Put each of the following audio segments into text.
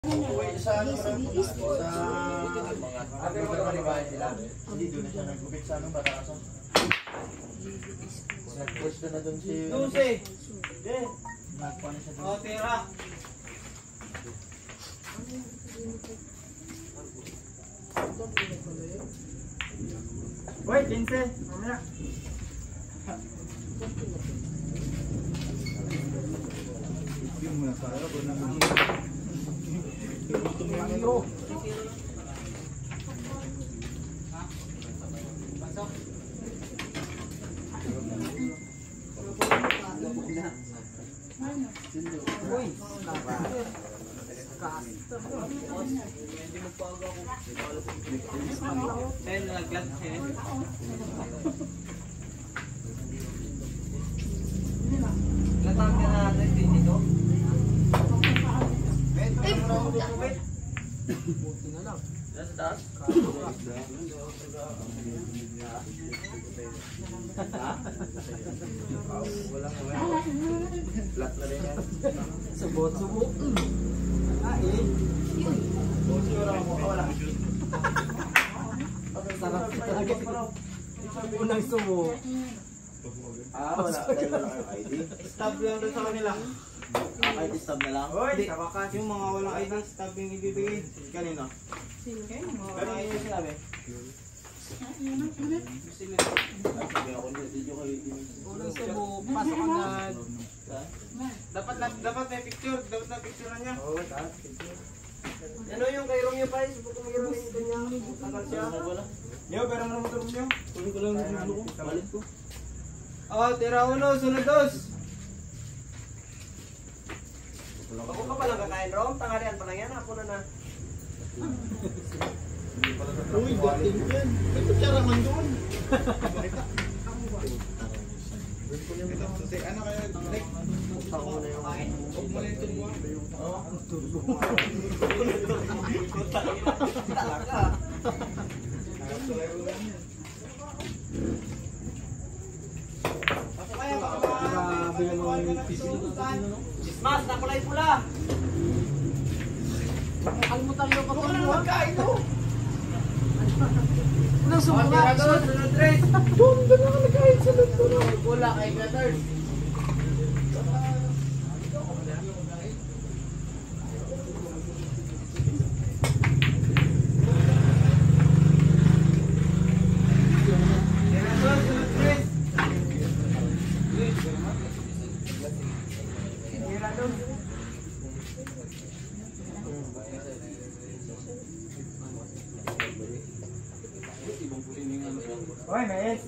Sa ano sa hindi doon na siya nagkupit sa anong Batarason. Nag-pwesto na doon si Lucy. Nagkuha na siya doon. O, tira. Wait, Lindsay. Mamaya. Yung mga kaya ko na flat na rin yan. Subot-subot. Wala. Sarap talaga. Unang sumo. Wala. ID. Stab lang doon sa kanila. ID stab na lang. Hoy, kabakas yung mga walang ID, stab yung ibibigay. Kanina. Pero yun yung sinabi. Unang sumo, pasok agad. Dapat may picture, dapat na picture na niya. Oo, dapat picture. Ano yung kay Romeo pa? Support mo kay Romeo kanya. Tagal siya. Yo, pero mo motor mo. Tuloy ko lang yung ulo ko. Balit ko. Oh, tira uno, sunod dos. Ako ka pala kakain, Rom? Tanghalian pa lang yan, hapon na na. Uy, dating yan. May kutsara man doon. Ano kaya, Rick? Ako na yung huwag mo na yung turbo. Oo, turbo. Talaga. Ako kaya Grabe naman yung pisil. Mas, nakulay pula. Nakalimutan yung Ano kapatid na mo. magkain to? Unang sumo nga. Sunod race. Doon na nakain sa lento na. Wala kay Gutters. Hoy, mais.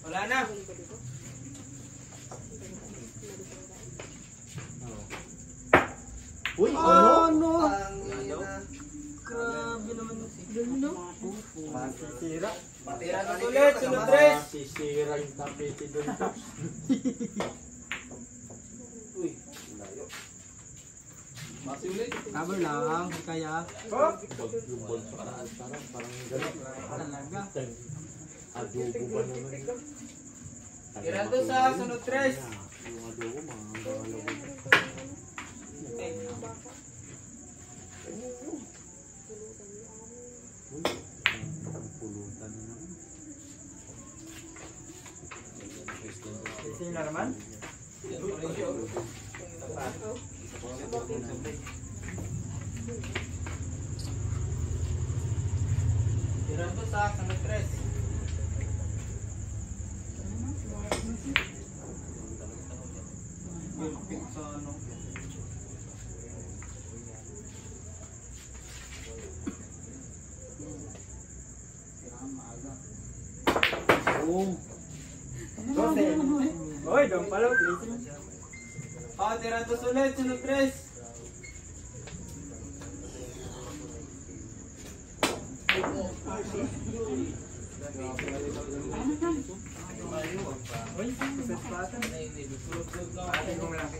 Wala na. Uy, ano? Grabe naman. Ganda. Masisira. Patira na ulit, sunod race. Masisira yung tapete doon. Uy, layo. Cover lang, kaya. Oh, Baglubol sa paraan. Parang gano'n. Talaga. Adobo ba naman? tira to sa sunod race. Yung adobo, mga adobo. Pulutan na naman. Sino na naman? Tira to sa sunod race. Bilpit sa ano. Oo. Hoy, dong pala. Oh, tira to sulit, sunod race. Hoy, set pa ata. Sulog-sulog na ako ng malaki.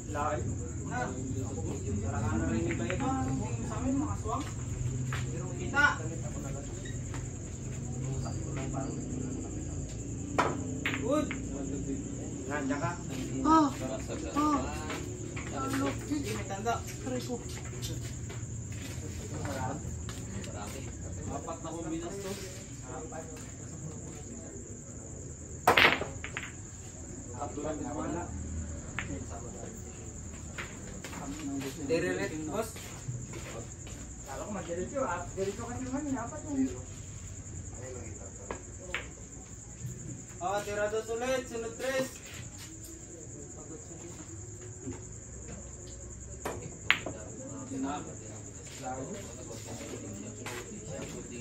Lahat. Na. Para ka na rin iba-iba. Sa amin, mga swam. Kita. Nandiyan ka? Ah! Hindi, may tanda. Aray ko. Apat na kombinas to. Wala. Dirilit, boss. Kala ko mag-dirito. Dirito kasi naman, apat yun. Tira dos ulit. Sunod 3.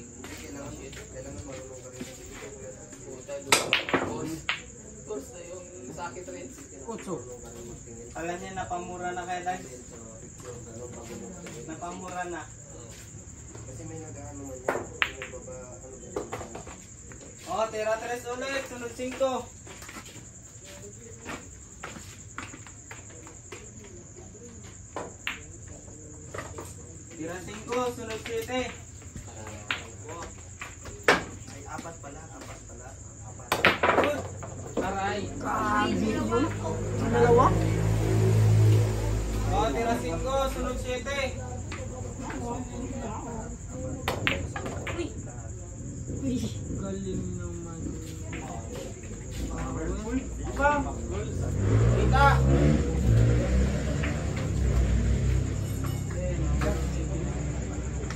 Kailangan marunong ka rin. Sakit rin. Kutso. Alam niya, napamura na kaya tayo. Napamura na. Kasi may nag-ano man yan. May baba, ano ganyan. Tira 3 ulit. Sunod 5. Tira 5. Sunod 7. Ay, apat pala. Good. Aray. Kabi yun. Dalawa. Tira 5. Sunod 7. Galing naman. Kita.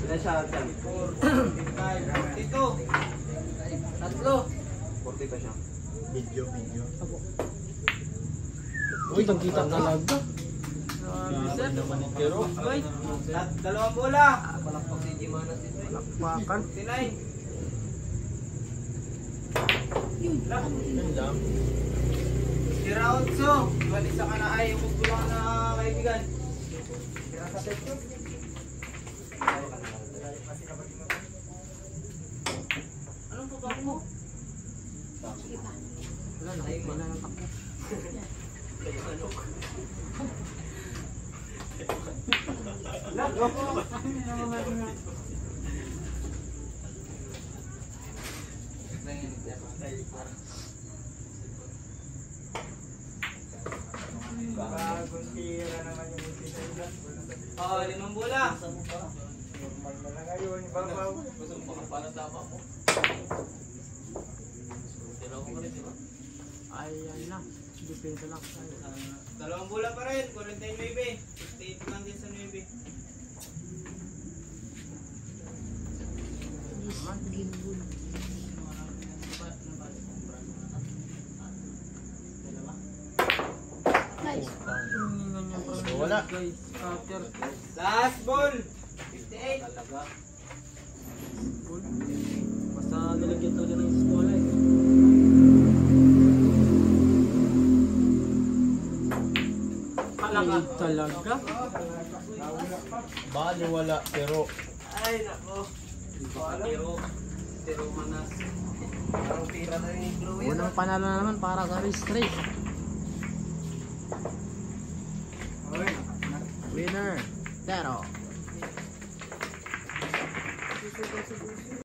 Ilan siya dyan? 42. Tatlo. 40 pa siya. Video. Uy, kita talaga. Pero, ay, Dalawang bola. palakpakan. 69. Tira 8. Balisa ka na ay. Huwag ko lang na kaibigan. Tira sa 7. Anong pagkak mo? Wala na, wala na ako. Bagong tira naman yung utina. Oo, 5 bola. Normal na lang ngayon. Babaw. Gusto mo para tama ko. Tira ko pa rin, di ba? Ayan na. Depende lang. 2 bola pa rin. 49. 68 lang din sa 9. Wala. Guys, cutter. Last ball. 58. Talaga. Basta nilagyan talaga ng eskwela eh. Talaga? Bali wala, pero Ay, nako. Tiro manas. parang tira na rin yung Chloe. Unang panalo na naman para sa race 3. Winner, Tero.